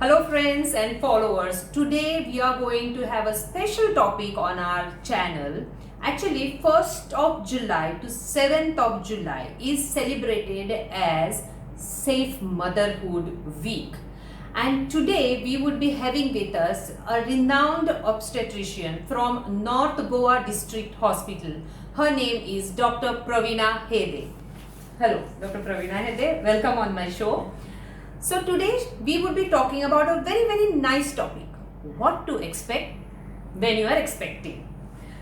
Hello friends and followers. Today we are going to have a special topic on our channel. Actually 1st of July to 7th of July is celebrated as Safe Motherhood Week. And today we would be having with us a renowned obstetrician from North Goa District Hospital. Her name is Dr. Praveena Hede. Hello Dr. Praveena Hede. Welcome on my show. So today we would be talking about a very nice topic. What to expect when you are expecting.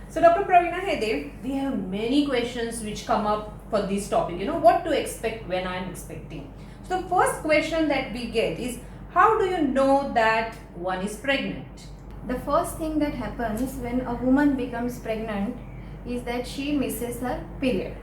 So Dr. Praveena Hede, we have many questions which come up for this topic. What to expect when I am expecting. So the first question that we get is, how do you know that one is pregnant? The first thing that happens when a woman becomes pregnant is that she misses her period.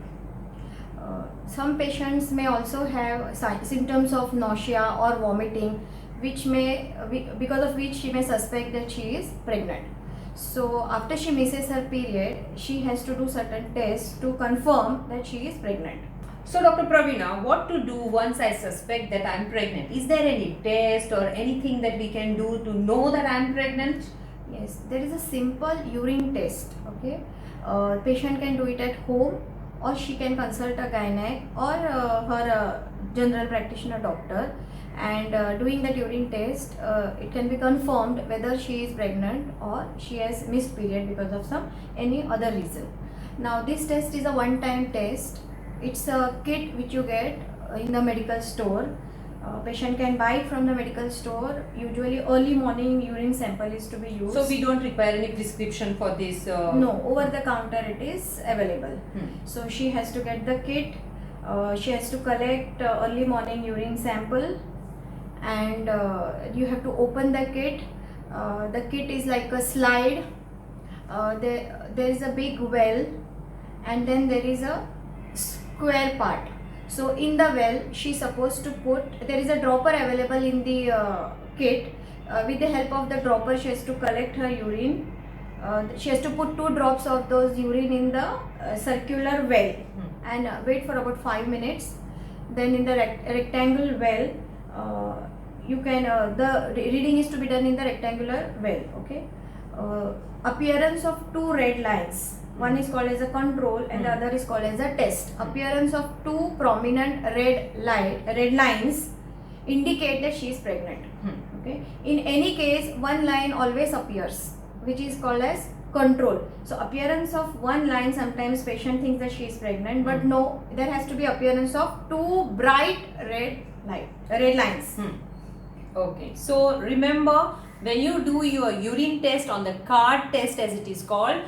Some patients may also have symptoms of nausea or vomiting, because of which she may suspect that she is pregnant. So after she misses her period, she has to do certain tests to confirm that she is pregnant. So Dr. Praveena, what to do once I suspect that I am pregnant? Is there any test or anything that we can do to know that I am pregnant? Yes, there is a simple urine test. Okay, patient can do it at home, or she can consult a gynec or her general practitioner doctor, and doing that urine test, it can be confirmed whether she is pregnant or she has missed period because of any other reason. Now this test is a one-time test. It's a kit which you get in the medical store. Patient can buy it from the medical store. Usually early morning urine sample is to be used. So we don't require any prescription for this? No, over the counter it is available. So she has to get the kit. She has to collect early morning urine sample, and you have to open the kit. The kit is like a slide. There is a big well, and then there is a square part. So in the well, she's supposed to there is a dropper available in the kit. With the help of the dropper, she has to collect her urine. She has to put 2 drops of those urine in the circular well and wait for about 5 minutes. Then in the rectangle well, the reading is to be done in the rectangular well. Okay, appearance of 2 red lines. One is called as a control and the other is called as a test. Appearance of 2 prominent red lines indicate that she is pregnant. Okay. In any case, one line always appears, which is called as control. So appearance of one line, sometimes patient thinks that she is pregnant, but no, there has to be appearance of 2 bright red lines. Okay. So remember, when you do your urine test, on the card test as it is called,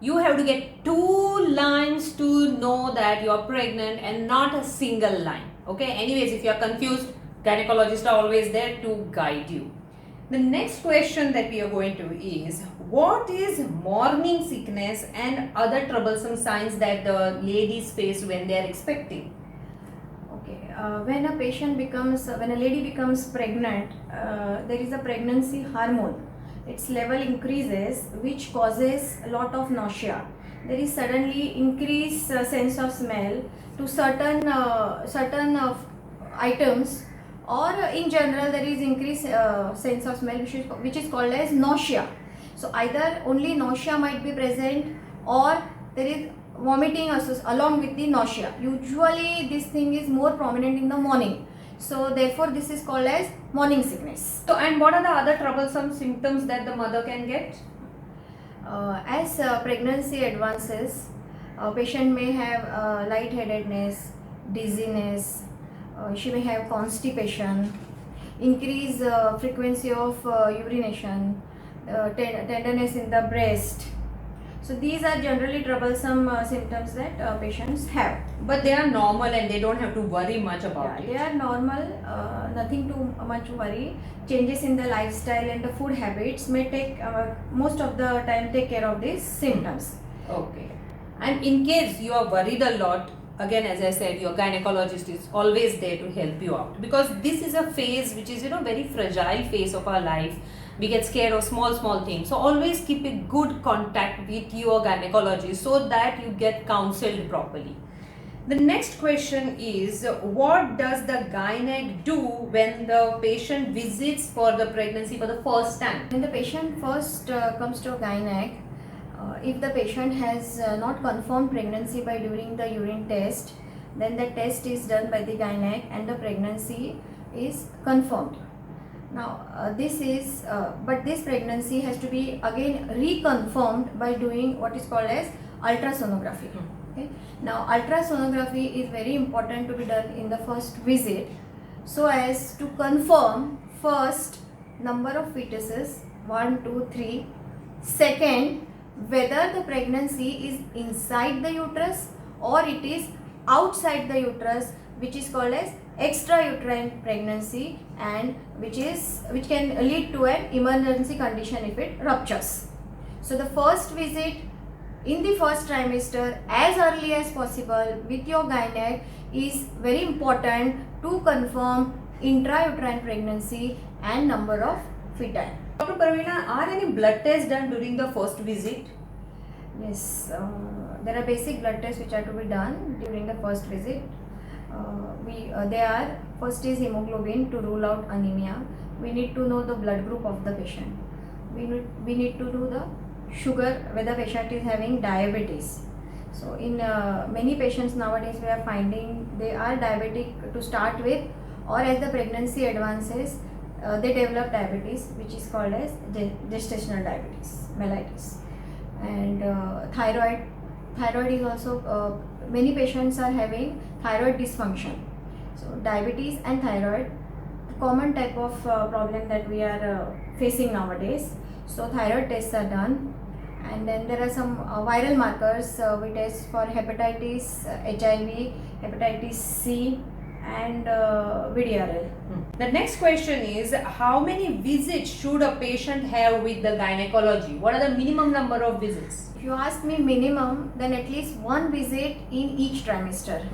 you have to get 2 lines to know that you are pregnant and not a single line. Okay. Anyways, if you are confused, gynecologists are always there to guide you. The next question that we are going to is, what is morning sickness and other troublesome signs that the ladies face when they are expecting? Okay, when a lady becomes pregnant, there is a pregnancy hormone. Its level increases, which causes a lot of nausea. There is suddenly increased sense of smell to certain items, or in general there is increased sense of smell which is called as nausea. So either only nausea might be present, or there is vomiting along with the nausea. Usually this thing is more prominent in the morning. So therefore this is called as morning sickness. So, and what are the other troublesome symptoms that the mother can get? As pregnancy advances, patient may have lightheadedness, dizziness, she may have constipation, increased frequency of urination, tenderness in the breast. So these are generally troublesome symptoms that patients have. But they are normal and they don't have to worry much about it. They are normal, nothing too much worry. Changes in the lifestyle and the food habits may take most of the time take care of these symptoms. Okay. And in case you are worried a lot, again as I said, your gynecologist is always there to help you out, because this is a phase which is very fragile phase of our life. We get scared of small things. So always keep a good contact with your gynecologist so that you get counseled properly. The next question is, what does the gynec do when the patient visits for the pregnancy for the first time? When the patient first comes to a gynec, if the patient has not confirmed pregnancy by during the urine test, then the test is done by the gynec and the pregnancy is confirmed. Now but this pregnancy has to be again reconfirmed by doing what is called as ultrasonography. Okay. Now ultrasonography is very important to be done in the first visit, so as to confirm first number of fetuses 1, 2, 3, second whether the pregnancy is inside the uterus or it is outside the uterus, which is called as extrauterine pregnancy, and which can lead to an emergency condition if it ruptures. So the first visit in the first trimester as early as possible with your gynec is very important to confirm intrauterine pregnancy and number of feti. Dr. Praveena, are any blood tests done during the first visit? Yes, there are basic blood tests which are to be done during the first visit. First is hemoglobin to rule out anemia. We need to know the blood group of the patient. We need to know the sugar, whether patient is having diabetes. So in many patients nowadays we are finding they are diabetic to start with, or as the pregnancy advances they develop diabetes, which is called as gestational diabetes mellitus. And thyroid is also many patients are having thyroid dysfunction. So diabetes and thyroid, common type of problem that we are facing nowadays. So thyroid tests are done, and then there are some viral markers we test for hepatitis, HIV, hepatitis C, and VDRL. The next question is, how many visits should a patient have with the gynecology? What are the minimum number of visits? If you ask me minimum, then at least one visit in each trimester.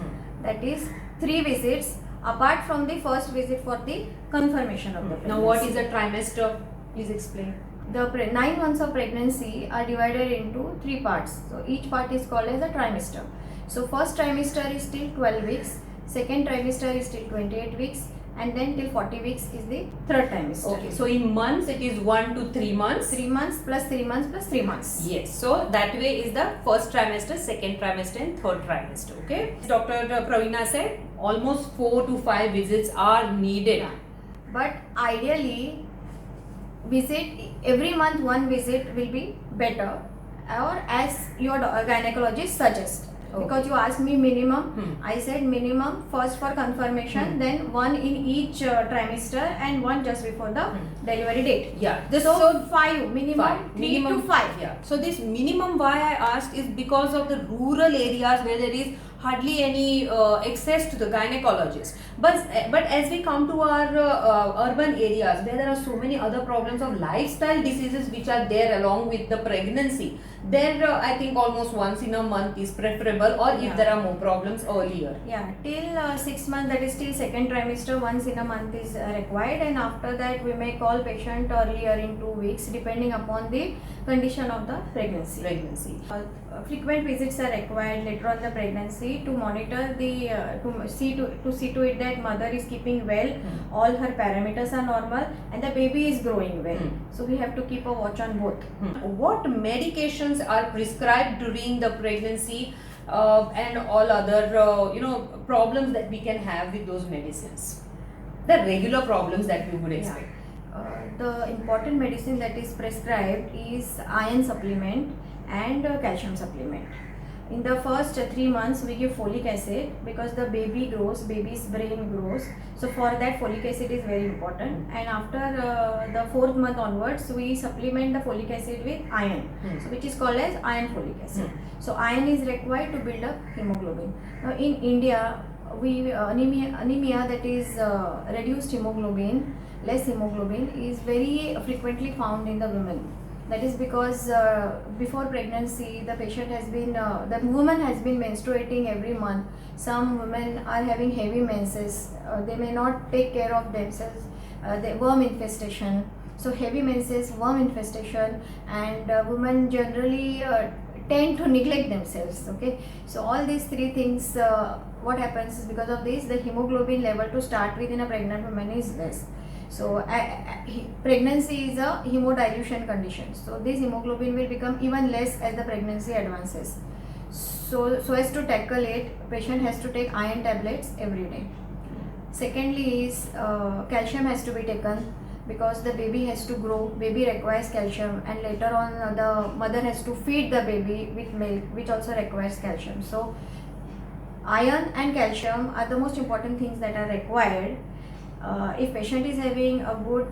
That is 3 visits apart from the first visit for the confirmation of the pregnancy. Now, what is a trimester? Please explain. The 9 months of pregnancy are divided into 3 parts. So each part is called as a trimester. So first trimester is till 12 weeks, second trimester is till 28 weeks, and then till 40 weeks is the third trimester. Okay, so in months it is 1 to 3 months. 3 months plus 3 months plus 3 months. Yes, so that way is the first trimester, second trimester and third trimester. Okay, Dr. Praveena said almost 4 to 5 visits are needed. Yeah. But ideally, every month one visit will be better, or as your gynecologist suggests. Okay. Because you asked me minimum, I said minimum first for confirmation, then one in each trimester and one just before the delivery date. Yeah, So 5 minimum, 3 minimum, to 5. Yeah. So this minimum, why I asked, is because of the rural areas where there is hardly any access to the gynecologist. But as we come to our urban areas where there are so many other problems of lifestyle diseases which are there along with the pregnancy, there I think almost once in a month is preferable, or if there are more problems earlier. Yeah, till 6 months, that is till second trimester, once in a month is required, and after that we may call patient earlier in 2 weeks depending upon the condition of the pregnancy. Frequent visits are required later on the pregnancy to monitor the to see to it that mother is keeping well, all her parameters are normal, and the baby is growing well. So we have to keep a watch on both. What medications are prescribed during the pregnancy and all other problems that we can have with those medicines? The regular problems that we would expect. The important medicine that is prescribed is iron supplement and calcium supplement. In the first 3 months we give folic acid because the baby's brain grows. So for that folic acid is very important, and after the 4th month onwards we supplement the folic acid with iron, so which is called as iron folic acid. So iron is required to build up hemoglobin. Now in India, we anemia, that is reduced hemoglobin, less hemoglobin, is very frequently found in the women. That is because before pregnancy the woman has been menstruating every month. Some women are having heavy menses, they may not take care of themselves, the worm infestation. So heavy menses, worm infestation, and women generally tend to neglect themselves. Okay, so all these three things, what happens is because of this, the hemoglobin level to start with in a pregnant woman is less. So pregnancy is a hemodilution condition, so this hemoglobin will become even less as the pregnancy advances. So as to tackle it, patient has to take iron tablets every day. Secondly is calcium has to be taken, because the baby has to grow, baby requires calcium, and later on the mother has to feed the baby with milk, which also requires calcium. So iron and calcium are the most important things that are required. If patient is having a good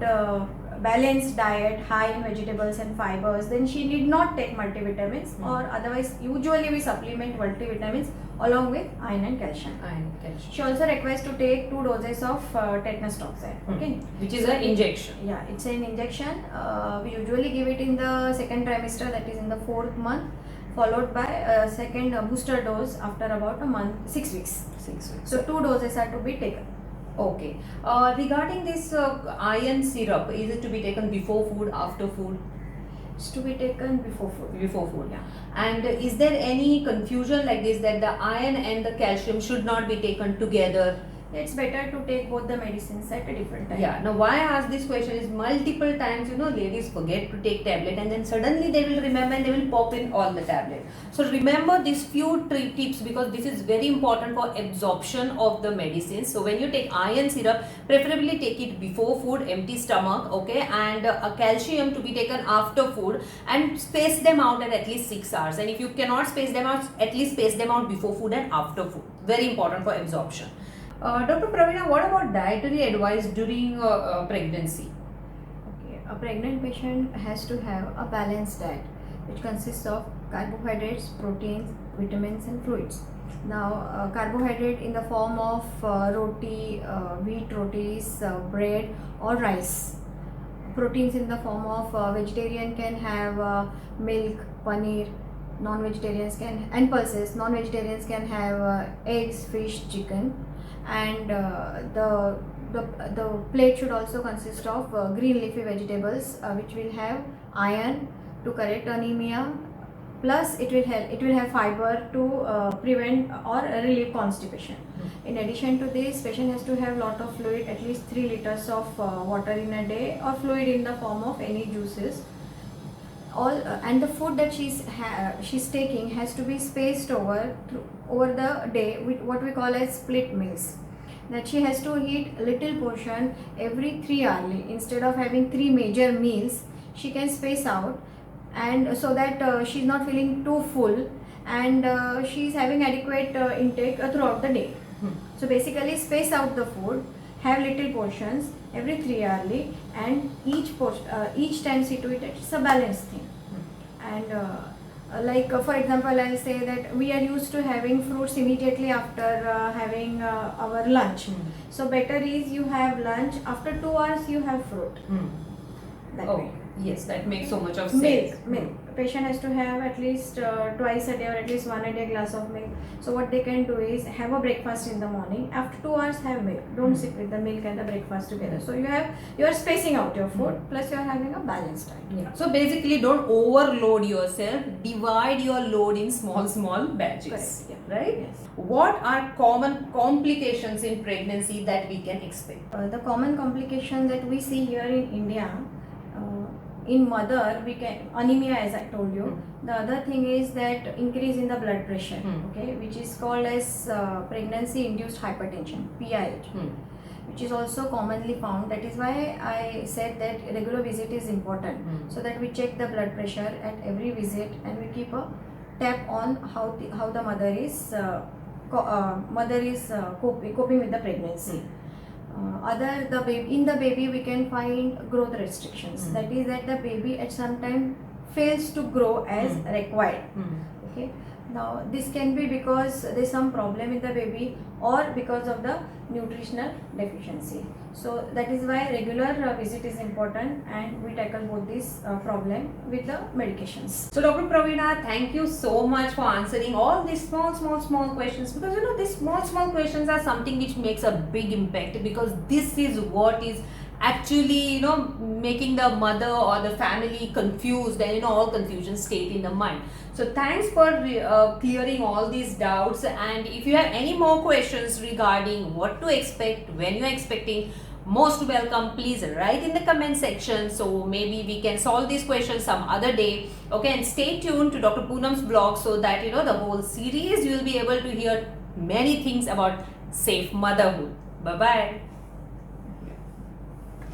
balanced diet, high in vegetables and fibers, then she need not take multivitamins, or otherwise usually we supplement multivitamins along with iron and calcium. She also requires to take 2 doses of tetanus toxin, okay, which is an injection. Yeah, it's an injection. We usually give it in the second trimester, that is in the 4th month, followed by a second booster dose after about a month, 6 weeks. 6 weeks. So 2 doses are to be taken. Okay. Regarding this iron syrup, is it to be taken before food, after food? It's to be taken before food. Before food. Yeah. And is there any confusion like this, that the iron and the calcium should not be taken together? It's better to take both the medicines at a different time. Yeah. Now, why I ask this question is multiple times, ladies forget to take tablet, and then suddenly they will remember and they will pop in all the tablet. So remember these few tips, because this is very important for absorption of the medicine. So when you take iron syrup, preferably take it before food, empty stomach, okay, and a calcium to be taken after food, and space them out at least 6 hours. And if you cannot space them out, at least space them out before food and after food. Very important for absorption. Dr. Praveena, what about dietary advice during pregnancy? Okay, a pregnant patient has to have a balanced diet, which consists of carbohydrates, proteins, vitamins and fluids. Now, carbohydrate in the form of roti, wheat rotis, bread or rice. Proteins in the form of vegetarian can have milk, paneer. Non-vegetarians can, and pulses. Non-vegetarians can have eggs, fish, chicken. And the plate should also consist of green leafy vegetables, which will have iron to correct anemia, plus it will have fiber to prevent or relieve constipation. In addition to this, patient has to have lot of fluid, at least 3 liters of water in a day, or fluid in the form of any juices. And the food that she's taking has to be spaced over the day with what we call as split meals. That she has to eat little portion every 3 hourly. Instead of having 3 major meals, she can space out, and so that she's not feeling too full, and she's having adequate intake throughout the day. So basically, space out the food, have little portions every 3 hourly, and each time see to it it's a balanced thing. And for example, I'll say that we are used to having fruits immediately after having our lunch. So better is you have lunch, after 2 hours you have fruit. That way. Yes, that makes so much of sense. Milk. Patient has to have at least twice a day, or at least 1 a day glass of milk. So what they can do is have a breakfast in the morning. After 2 hours, have milk. Don't sit with the milk and the breakfast together. So you are spacing out your food, plus you are having a balanced diet. Yeah. So basically, don't overload yourself. Divide your load in small batches. Correct. Yeah. Right? Yes. What are common complications in pregnancy that we can expect? The common complication that we see here in India, in mother, we can anemia, as I told you. The other thing is that increase in the blood pressure, okay, which is called as pregnancy induced hypertension, PIH, which is also commonly found. That is why I said that regular visit is important, so that we check the blood pressure at every visit, and we keep a tab on how the mother is coping with the pregnancy. In the baby we can find growth restrictions. That is that the baby at some time fails to grow as required. Okay. Now this can be because there is some problem in the baby, or because of the nutritional deficiency. So that is why regular visit is important, and we tackle both this problem with the medications. So Dr. Praveena, thank you so much for answering all these small questions, because these small questions are something which makes a big impact, because this is what is actually making the mother or the family confused, and all confusion state in the mind. So thanks for clearing all these doubts, and if you have any more questions regarding what to expect, when you're expecting, most welcome. Please write in the comment section, so maybe we can solve these questions some other day. Okay, and stay tuned to Dr. Poonam's blog, so that the whole series you will be able to hear many things about safe motherhood. Bye bye.